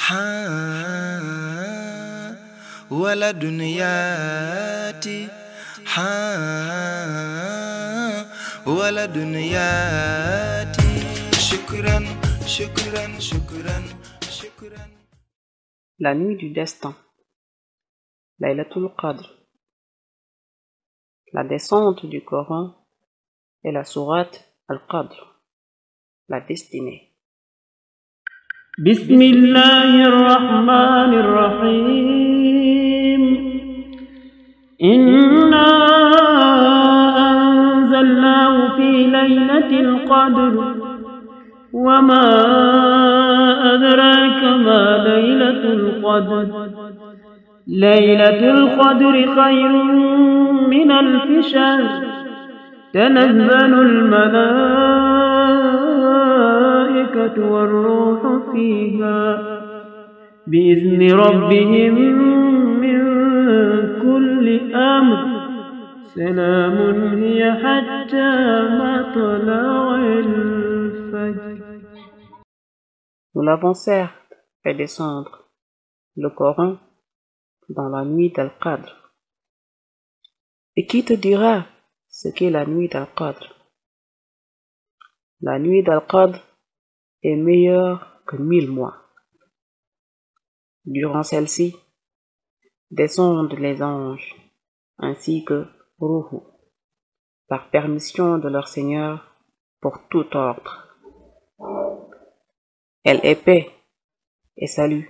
ها ولد ياتي ها ولد ياتي شكرا شكرا شكرا شكرا. La nuit du destin. Laylatul Qadr. La descente du Coran est la sourate Al-Qadr, la destinée. بسم الله الرحمن الرحيم إنا أنزلناه في ليلة القدر وما أدراك ما ليلة القدر ليلة القدر خير من ألف شهر تنزل الملائكة والروح فيها بإذن ربهم من كل أمر سلام هي حتى مطلع الفجر. Nous l'avons certes fait descendre le Coran dans la nuit d'Al-Qadr. Et qui te dira ce qu'est la nuit d'Al-Qadr? La nuit d'Al-Qadr est meilleure que 1000 mois. Durant celle-ci, descendent les anges ainsi que Ruhu, par permission de leur Seigneur pour tout ordre. Elle est paix et salut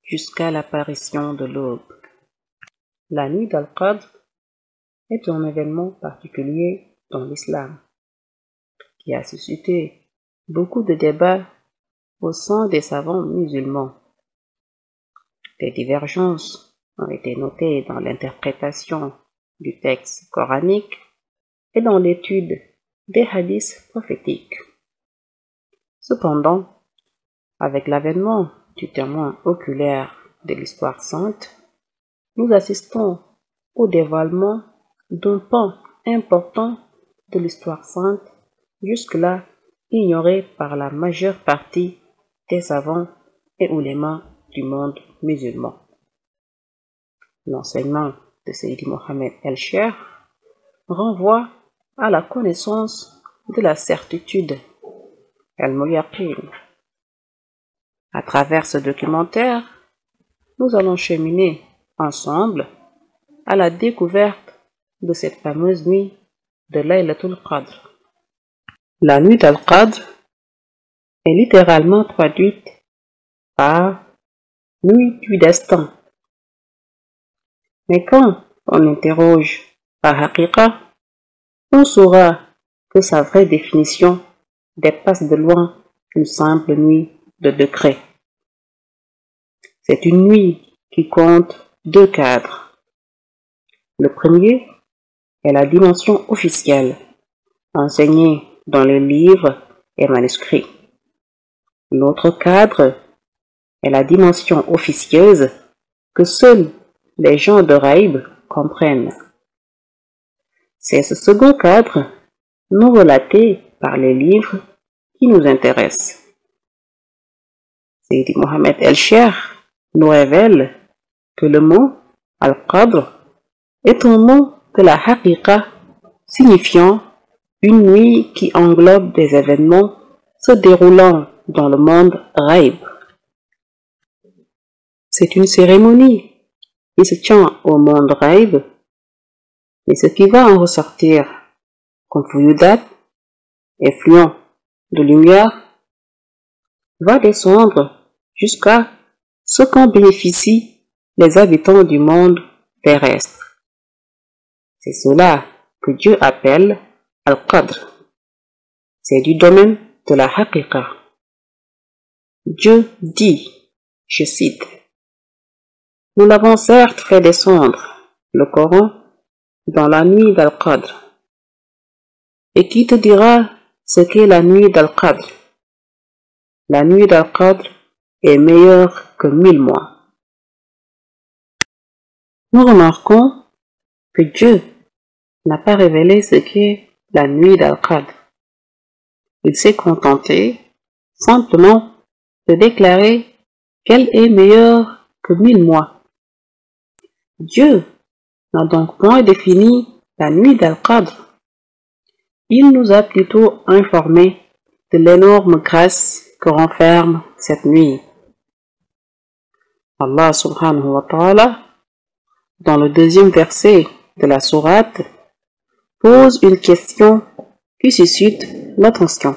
jusqu'à l'apparition de l'aube. La nuit d'Al-Qadr est un événement particulier dans l'islam qui a suscité beaucoup de débats au sein des savants musulmans. Des divergences ont été notées dans l'interprétation du texte coranique et dans l'étude des hadiths prophétiques. Cependant, avec l'avènement du témoin oculaire de l'histoire sainte, nous assistons au dévoilement d'un pan important de l'histoire sainte, jusque-là ignoré par la majeure partie des savants et oulémas du monde musulman. L'enseignement de Seydi Mohammed El-Cheikh renvoie à la connaissance de la certitude, al-Muyaqin. À travers ce documentaire, nous allons cheminer ensemble à la découverte de cette fameuse nuit de Laylatul Qadr. La nuit d'Al-Qadr est littéralement traduite par nuit du destin. Mais quand on interroge par haqiqa, on saura que sa vraie définition dépasse de loin une simple nuit de décret. C'est une nuit qui compte deux cadres. Le premier est la dimension officielle, enseignée dans les livres et manuscrits. L'autre cadre est la dimension officieuse que seuls les gens de Ghaib comprennent. C'est ce second cadre, non relaté par les livres, qui nous intéresse. Seydi Mohammed El-Cheikh nous révèle que le mot Al-Qadr est un mot de la haqiqa signifiant une nuit qui englobe des événements se déroulant dans le monde Ghaib. C'est une cérémonie qui se tient au monde Ghaib, et ce qui va en ressortir comme fuyudat, effluent de lumière, va descendre jusqu'à ce qu'en bénéficient les habitants du monde terrestre. C'est cela que Dieu appelle Al-Qadr. C'est du domaine de la haqiqa. Dieu dit, je cite, « Nous l'avons certes fait descendre, le Coran, dans la nuit d'Al-Qadr. Et qui te dira ce qu'est la nuit d'Al-Qadr? La nuit d'Al-Qadr est meilleure que 1000 mois. » Nous remarquons que Dieu n'a pas révélé ce qu'est la nuit d'Al-Qadr. Il s'est contenté simplement de déclarer qu'elle est meilleure que 1000 mois. Dieu n'a donc point défini la nuit d'Al-Qadr. Il nous a plutôt informés de l'énorme grâce que renferme cette nuit. Allah subhanahu wa ta'ala, dans le deuxième verset de la sourate, pose une question qui suscite l'attention.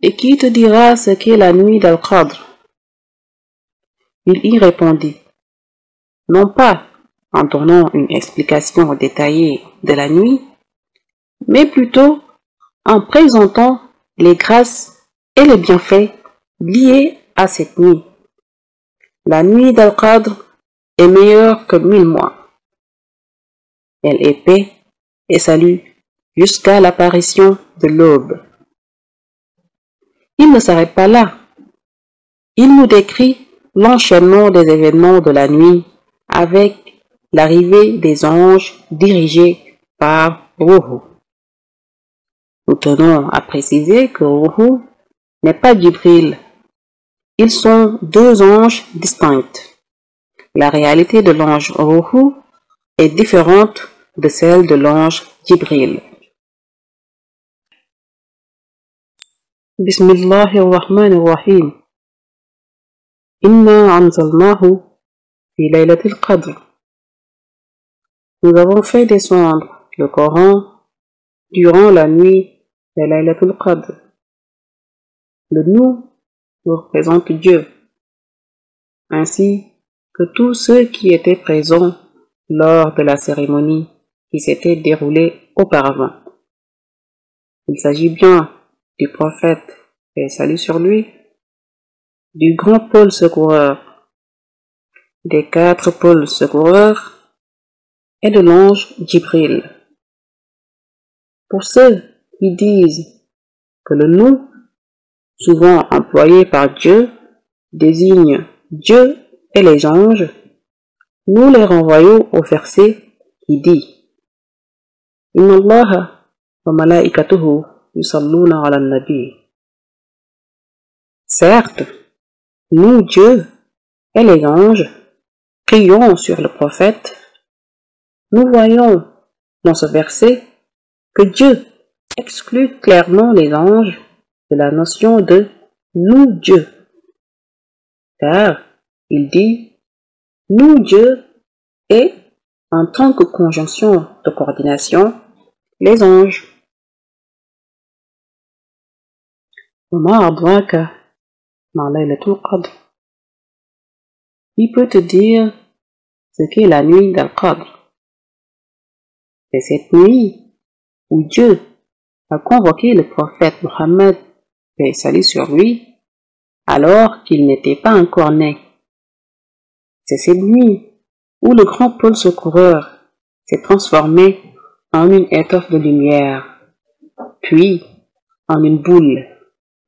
Et qui te dira ce qu'est la nuit d'Al-Qadr? Il y répondit, non pas en donnant une explication détaillée de la nuit, mais plutôt en présentant les grâces et les bienfaits liés à cette nuit. La nuit d'Al-Qadr est meilleure que 1000 mois. Elle est paix et salut jusqu'à l'apparition de l'aube. Il ne s'arrête pas là. Il nous décrit l'enchaînement des événements de la nuit avec l'arrivée des anges dirigés par Ruhu. Nous tenons à préciser que Ruhu n'est pas Jibril. Ils sont deux anges distincts. La réalité de l'ange Ruhu est différente de celle de l'ange Jibril. Bismillahirrahmanirrahim. Inna anzalnahu fi laylatil qadr. Nous avons fait descendre le Coran durant la nuit de Laylatul Qadr. Le nous représente Dieu, ainsi que tous ceux qui étaient présents lors de la cérémonie qui s'était déroulée auparavant. Il s'agit bien du prophète, et salut sur lui, du grand pôle secoureur, des 4 pôles secoureurs et de l'ange Jibril. Pour ceux qui disent que le nous, souvent employé par Dieu, désigne Dieu et les anges, nous les renvoyons au verset qui dit Inna Allaha wa malaikatuhu yusalluna ala nabi. Certes, nous, Dieu et les anges, prions sur le prophète. Nous voyons dans ce verset que Dieu exclut clairement les anges de la notion de nous Dieu. Car il dit nous Dieu et en tant que conjonction de coordination, les anges. Qui peut te dire ce qu'est la nuit d'Al-Qadr? C'est cette nuit où Dieu a convoqué le prophète Mohammed, paix et salut sur lui, alors qu'il n'était pas encore né. C'est cette nuit où le grand pôle secoureur s'est transformé en une étoffe de lumière, puis en une boule,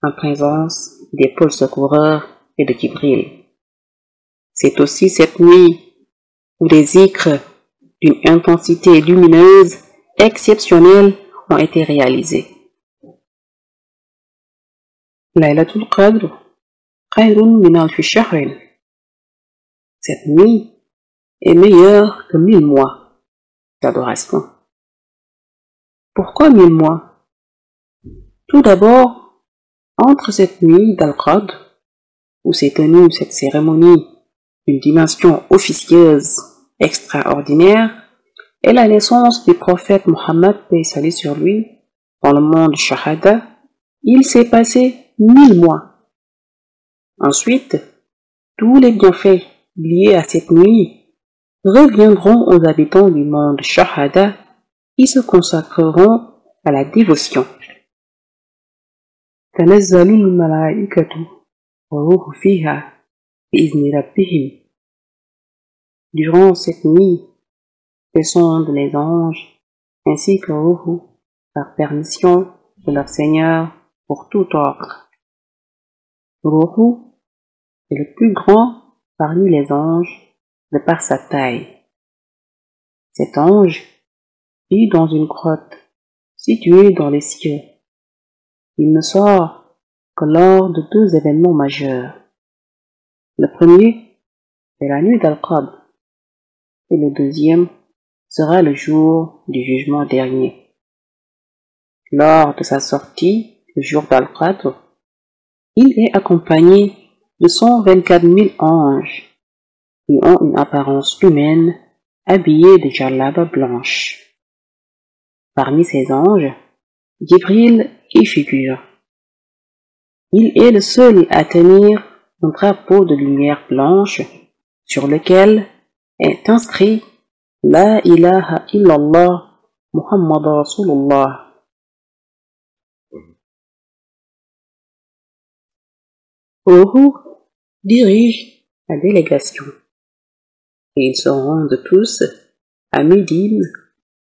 en présence des pôles secoureurs et de Jibril. C'est aussi cette nuit où des zikrs d'une intensité lumineuse exceptionnelle ont été réalisés. Laylatul Qadr khayrun min alfi shahrin. Cette nuit est meilleure que 1000 mois d'adoration. Pourquoi 1000 mois? Tout d'abord, entre cette nuit d'Al-Qadr, où s'est tenue cette cérémonie d'une dimension officieuse extraordinaire, et la naissance du prophète Mohammed, paix et salut sur lui, dans le monde Shahada, il s'est passé 1000 mois. Ensuite, tous les bienfaits liés à cette nuit reviendront aux habitants du monde Shahada qui se consacreront à la dévotion. Tanazzalul malaikatu wa ruhu fiha bi'izni rabbihim. Durant cette nuit, descendent les anges ainsi que Ruhu par permission de leur Seigneur pour tout ordre. Ruhu est le plus grand parmi les anges de par sa taille. Cet ange vit dans une grotte située dans les cieux. Il ne sort que lors de 2 événements majeurs. Le premier est la nuit d'Al-Qadr et le deuxième sera le jour du jugement dernier. Lors de sa sortie, le jour d'Al-Qadr, il est accompagné de 124 000 anges qui ont une apparence humaine, habillés de djellaba blanche. Parmi ces anges, Jibril y figure. Il est le seul à tenir un drapeau de lumière blanche sur lequel est inscrit La ilaha illallah Muhammad Rasulullah. Ruhu dirige la délégation et ils se rendent tous à Médine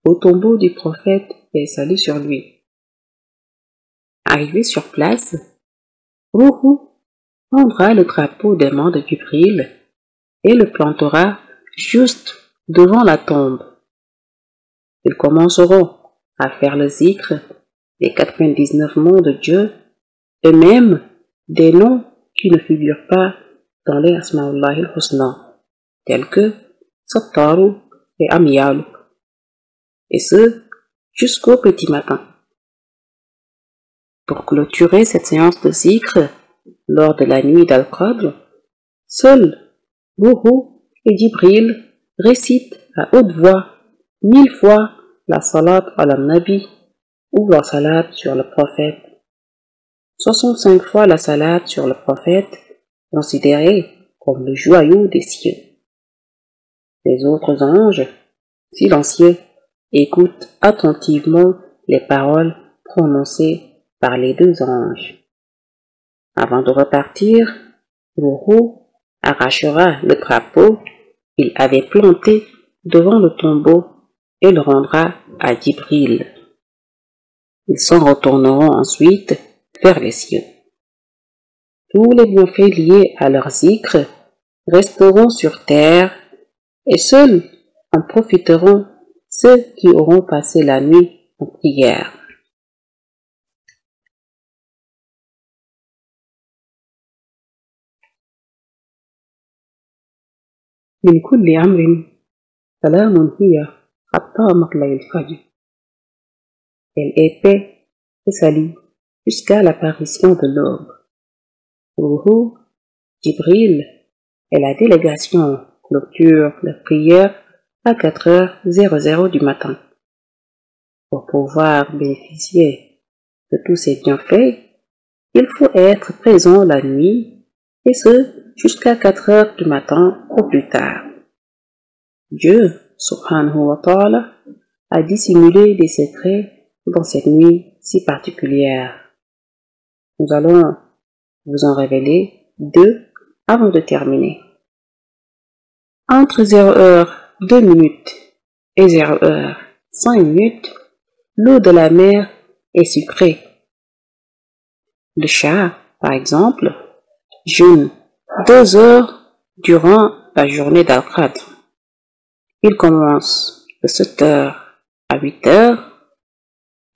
au tombeau du prophète et salut sur lui. Arrivé sur place, Ruhu prendra le drapeau des mains de Jibril et le plantera juste devant la tombe. Ils commenceront à faire le zikr des 99 noms de Dieu et même des noms qui ne figurent pas dans les Asma'ullah al-Husna, tels que Sattaru et Amyalu, et ce jusqu'au petit matin. Pour clôturer cette séance de zikr lors de la nuit d'Al-Qadr, seuls Ruhu et Jibril récitent à haute voix 1000 fois la salat al-Nabi ou la salat sur le prophète, 65 fois la salat sur le prophète, considéré comme le joyau des cieux. Les autres anges, silencieux, écoutent attentivement les paroles prononcées par les deux anges. Avant de repartir, Ruhu arrachera le drapeau qu'il avait planté devant le tombeau et le rendra à Jibril. Ils s'en retourneront ensuite vers les cieux. Tous les bienfaits liés à leur zikr resteront sur terre et seuls en profiteront ceux qui auront passé la nuit en prière. من كل أمر سلام هي حتى مطلع الفجر. Elle est paix et salut jusqu'à l'apparition de l'aube. Ruhu, Jibril et la délégation clôturent la prière à 4h00 du matin. Pour pouvoir bénéficier de tous ces bienfaits, il faut être présent la nuit, et ce jusqu'à 4h du matin au plus tard. Dieu, subhanahu wa ta'ala, a dissimulé des secrets dans cette nuit si particulière. Nous allons vous en révéler 2 avant de terminer. Entre 0h02 et 0h05, l'eau de la mer est sucrée. Le chat, par exemple, jeûne 2 heures durant la journée d'Al-Qadr. Il commence de 7h à 8h,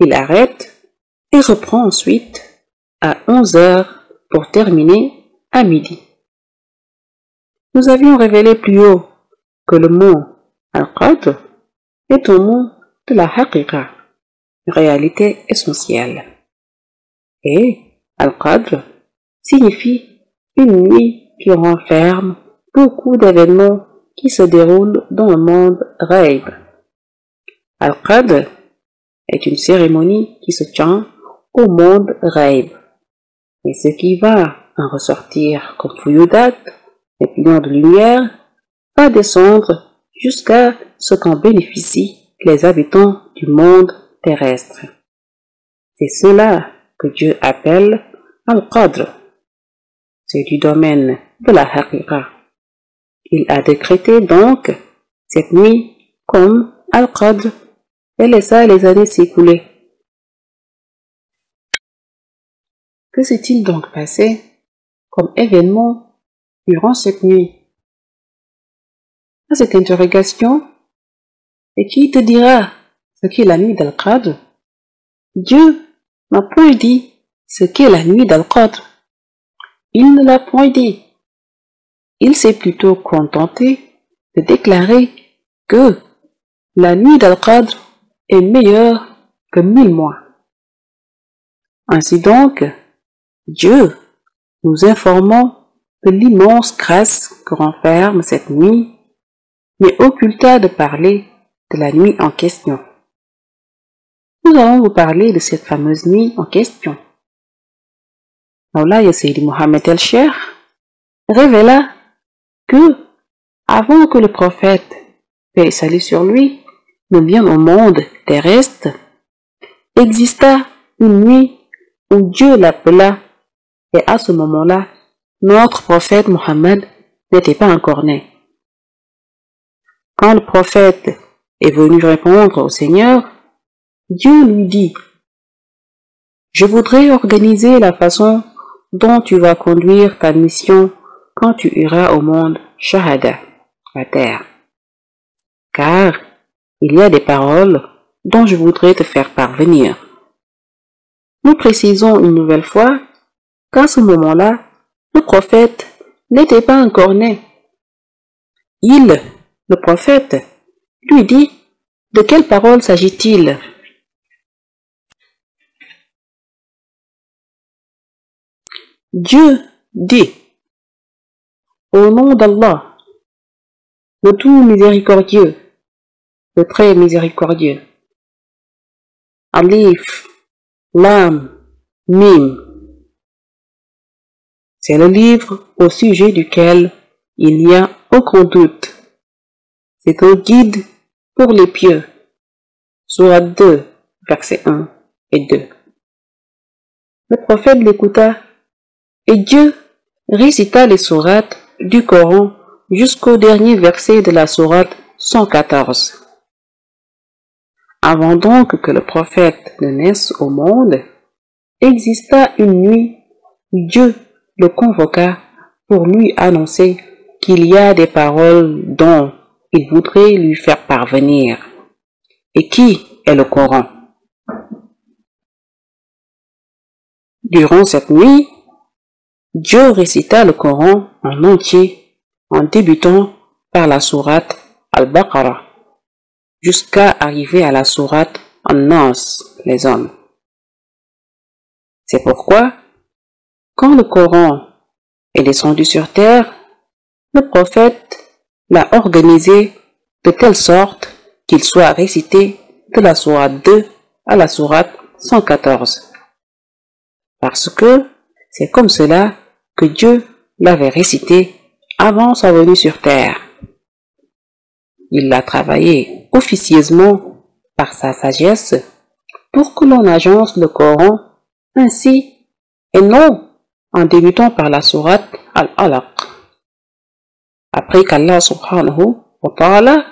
il arrête et reprend ensuite à 11h pour terminer à midi. Nous avions révélé plus haut que le mot Al-Qadr est un mot de la haqiqa, réalité essentielle. Et Al-Qadr signifie une nuit qui renferme beaucoup d'événements qui se déroulent dans le monde ghaib. Al-Qadr est une cérémonie qui se tient au monde ghaib. Et ce qui va en ressortir comme fuyudat, les millions de lumière, va descendre jusqu'à ce qu'en bénéficient les habitants du monde terrestre. C'est cela que Dieu appelle Al-Qadr. C'est du domaine de la haqiqa. Il a décrété donc cette nuit comme Al-Qadr et laissa les années s'écouler. Que s'est-il donc passé comme événement durant cette nuit? À cette interrogation, et qui te dira ce qu'est la nuit d'Al-Qadr? Dieu n'a point dit ce qu'est la nuit d'Al-Qadr. Il ne l'a point dit. il s'est plutôt contenté de déclarer que la nuit d'Al-Qadr est meilleure que 1000 mois. Ainsi donc, Dieu nous informant de l'immense grâce que renferme cette nuit, mais occulta de parler de la nuit en question. Nous allons vous parler de cette fameuse nuit en question. Mawlaya Sayyidi Mohammed el-Cheikh révéla que, avant que le prophète, paix et salut sur lui, ne vienne au monde terrestre, exista une nuit où Dieu l'appela, et à ce moment-là, notre prophète Mohammed n'était pas encore né. Quand le prophète est venu répondre au Seigneur, Dieu lui dit: je voudrais organiser la façon dont tu vas conduire ta mission quand tu iras au monde Shahada, la terre. Car il y a des paroles dont je voudrais te faire parvenir. Nous précisons une nouvelle fois qu'à ce moment-là, le prophète n'était pas encore né. Le prophète, lui dit: de quelle parole s'agit-il? Dieu dit: au nom d'Allah, le tout miséricordieux, le très miséricordieux. Alif, Lam, Mim. C'est le livre au sujet duquel il n'y a aucun doute. C'est un guide pour les pieux. Sourate 2, versets 1 et 2. Le prophète l'écouta et Dieu récita les sourates du Coran jusqu'au dernier verset de la sourate 114. Avant donc que le prophète ne naisse au monde, exista une nuit où Dieu le convoqua pour lui annoncer qu'il y a des paroles dont il voudrait lui faire parvenir. Et qui est le Coran? Durant cette nuit, Dieu récita le Coran en entier en débutant par la sourate Al-Baqarah jusqu'à arriver à la sourate An-Nas, les hommes. C'est pourquoi, quand le Coran est descendu sur terre, le prophète l'a organisé de telle sorte qu'il soit récité de la sourate 2 à la sourate 114. Parce que c'est comme cela que Dieu l'avait récité avant sa venue sur terre. Il l'a travaillé officieusement par sa sagesse pour que l'on agence le Coran ainsi et non en débutant par la sourate Al-Alaq. Après qu'Allah subhanahu wa ta'ala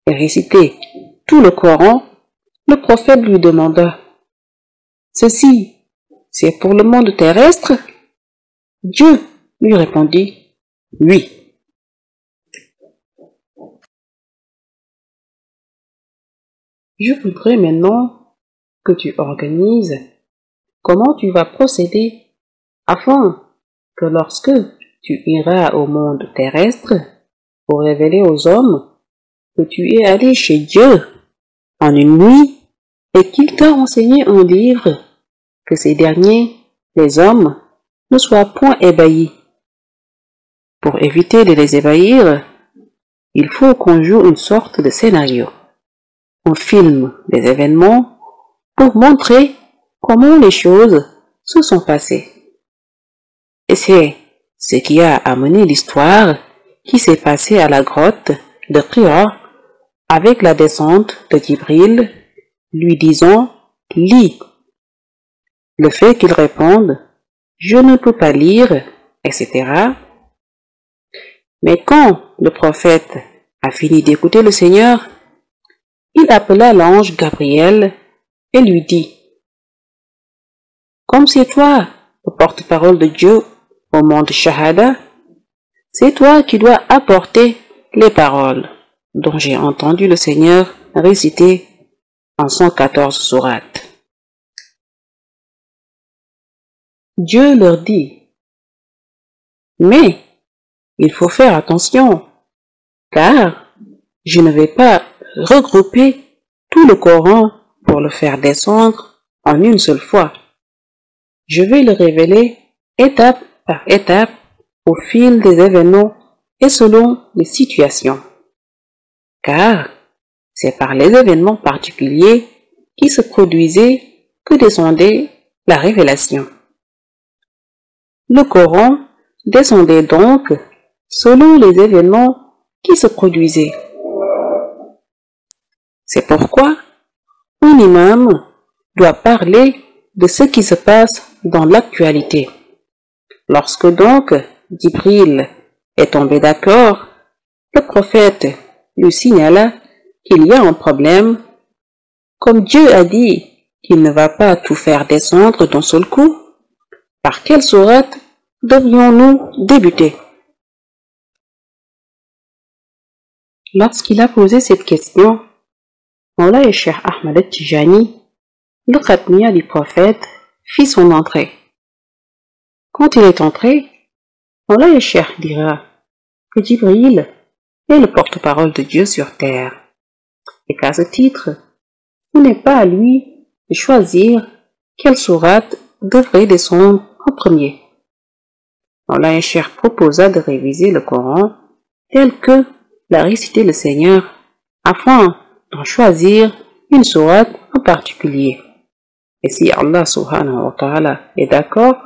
ait récité tout le Coran, le prophète lui demanda: ceci, c'est pour le monde terrestre? Dieu lui répondit: oui. Je voudrais maintenant que tu organises comment tu vas procéder afin que lorsque tu iras au monde terrestre pour révéler aux hommes que tu es allé chez Dieu en une nuit et qu'il t'a enseigné un livre, que ces derniers, les hommes, ne soient point ébahis. Pour éviter de les ébahir, il faut qu'on joue une sorte de scénario. On filme des événements pour montrer comment les choses se sont passées. Et c'est ce qui a amené l'histoire qui s'est passée à la grotte de Hira avec la descente de Jibril, lui disant: lis. Le fait qu'il réponde: je ne peux pas lire, etc. Mais quand le prophète a fini d'écouter le Seigneur, il appela l'ange Gabriel et lui dit: comme c'est toi le porte-parole de Dieu au monde Shahada, c'est toi qui dois apporter les paroles dont j'ai entendu le Seigneur réciter en 114 sourates. Dieu leur dit: mais il faut faire attention, car je ne vais pas regrouper tout le Coran pour le faire descendre en une seule fois. Je vais le révéler étape par étape au fil des événements et selon les situations. Car c'est par les événements particuliers qui se produisaient que descendait la révélation. Le Coran descendait donc selon les événements qui se produisaient. C'est pourquoi un imam doit parler de ce qui se passe dans l'actualité. Lorsque donc Jibril est tombé d'accord, le prophète lui signala qu'il y a un problème. Comme Dieu a dit qu'il ne va pas tout faire descendre d'un seul coup, par quelle sourate devrions-nous débuter? Lorsqu'il a posé cette question, Mawlaya Cheikh Ahmad al-Tijani, le khatmiya du prophète, fit son entrée. Quand il est entré, Mawlaya Cheikh dira que Jibril est le porte-parole de Dieu sur terre, et qu'à ce titre, il n'est pas à lui de choisir quelle sourate devrait descendre en premier. Mawlaya Cheikh proposa de réviser le Coran tel que l'a récité le Seigneur, afin d'en choisir une sourate en particulier. Et si Allah subhanahu wa ta'ala est d'accord,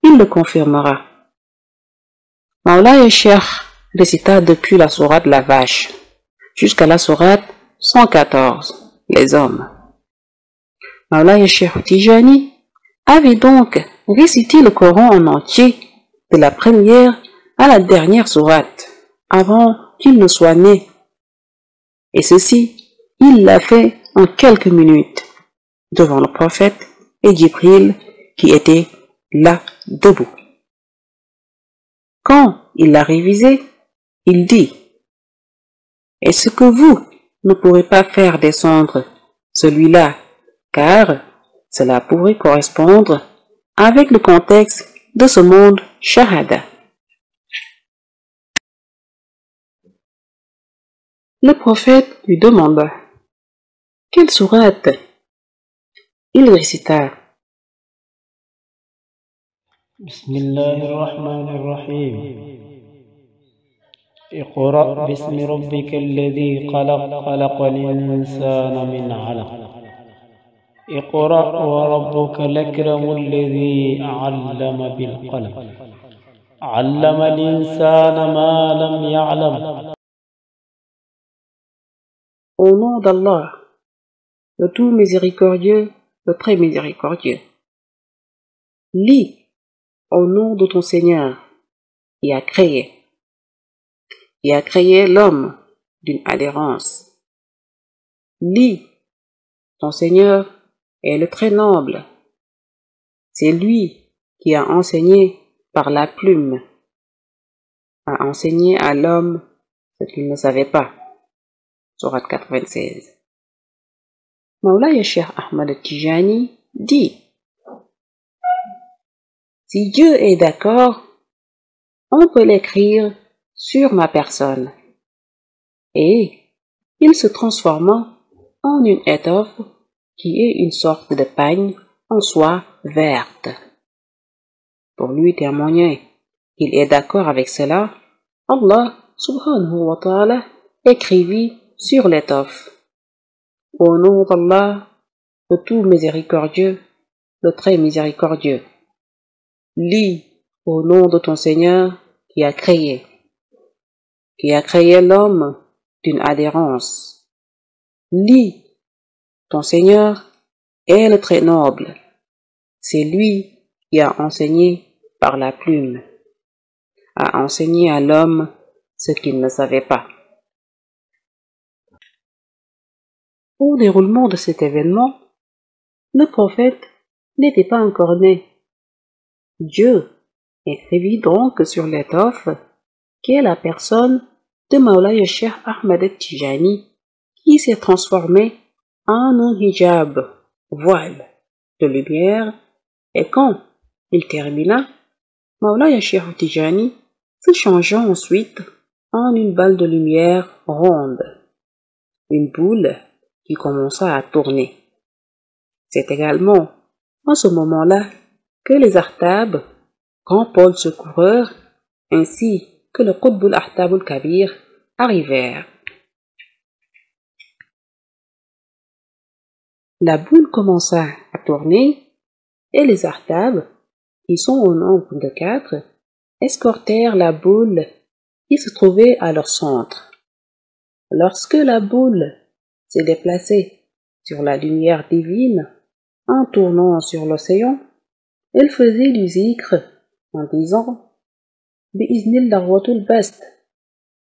il le confirmera. Mawlaya Cheikh récita depuis la sourate la vache jusqu'à la sourate 114, les hommes. Mawlaya Cheikh Tijani avait donc récité le Coran en entier de la première à la dernière sourate avant qu'il ne soit né. Et ceci, il l'a fait en quelques minutes devant le prophète et Jibril qui était là debout. Quand il l'a révisé, il dit: est-ce que vous ne pourrez pas faire descendre celui-là, car cela pourrait correspondre avec le contexte de ce monde shahada. Le prophète lui demanda: quelle sourate? Il récita: Bismillahirrahmanirrahim. Iqra bismi rabbika alladhi khalaq khalaqal insana min 'alaq. Iqra wa rabbuka al-akram alladhi 'allama bil qalam. 'Allama al-insana ma lam ya'lam. Au nom d'Allah, le tout miséricordieux, le très miséricordieux. Lis au nom de ton Seigneur, qui a créé l'homme d'une adhérence. Lis, ton Seigneur est le très noble. C'est lui qui a enseigné par la plume, a enseigné à l'homme ce qu'il ne savait pas. Sourate 96. Mawlaya Cheikh Ahmad al-Tijani dit: si Dieu est d'accord, on peut l'écrire sur ma personne. Et il se transforma en une étoffe qui est une sorte de pagne en soie verte. Pour lui témoigner qu'il est d'accord avec cela, Allah subhanahu wa ta'ala écrivit sur l'étoffe: au nom d'Allah, le tout miséricordieux, le très miséricordieux. Lis au nom de ton Seigneur qui a créé l'homme d'une adhérence. Lis, ton Seigneur est le très noble. C'est lui qui a enseigné par la plume, a enseigné à l'homme ce qu'il ne savait pas. Au déroulement de cet événement, le prophète n'était pas encore né. Dieu écrivit donc sur l'étoffe qu'est la personne de Mawlaya Cheikh Ahmad al-Tijani qui s'est transformé en un hijab, voile de lumière, et quand il termina, Mawlaya Cheikh al-Tijani se changeant ensuite en une balle de lumière ronde, une boule qui commença à tourner. C'est également en ce moment-là que les Artabs, grand pôle secoureur, ainsi que le Qutb al-Ahtab al-Kabir arrivèrent. La boule commença à tourner et les Artabs, qui sont au nombre de 4, escortèrent la boule qui se trouvait à leur centre. Lorsque la boule s'est déplacée sur la lumière divine en tournant sur l'océan, elle faisait du zikr en disant « Bi'izni l'arwatul bast,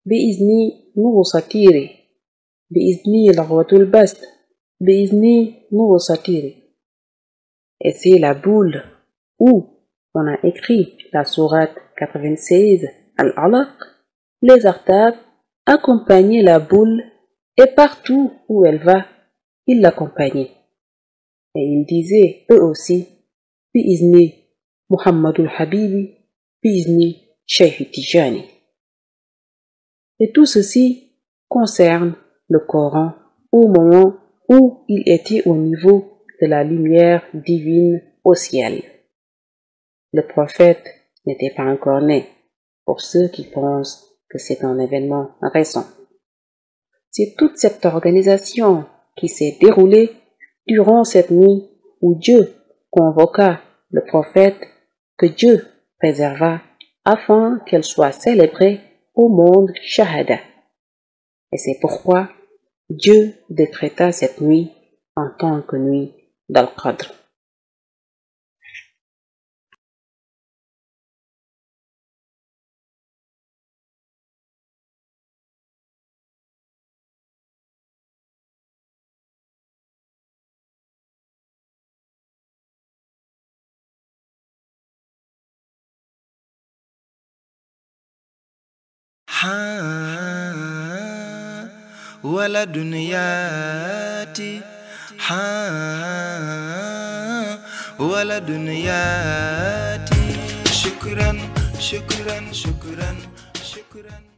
bi'izni nuru satiri, bi'izni l'arwatul bast, bi'izni nuru satiri ». Et c'est la boule où on a écrit la sourate 96 Al-Alaq. Les Artabs accompagnaient la boule et partout où elle va, ils l'accompagnaient. Et ils disaient eux aussi Bi'izni Muhammadul Habibi, Bi'izni Shaykh Tijani. Et tout ceci concerne le Coran au moment où il était au niveau de la lumière divine au ciel. Le prophète n'était pas encore né, pour ceux qui pensent que c'est un événement récent. C'est toute cette organisation qui s'est déroulée durant cette nuit où Dieu convoqua le prophète que Dieu préserva afin qu'elle soit célébrée au monde Shahada. Et c'est pourquoi Dieu décréta cette nuit en tant que nuit d'Al-Qadr. ولا دنياتي ولا دنياتي شكرا شكرا شكرا شكرا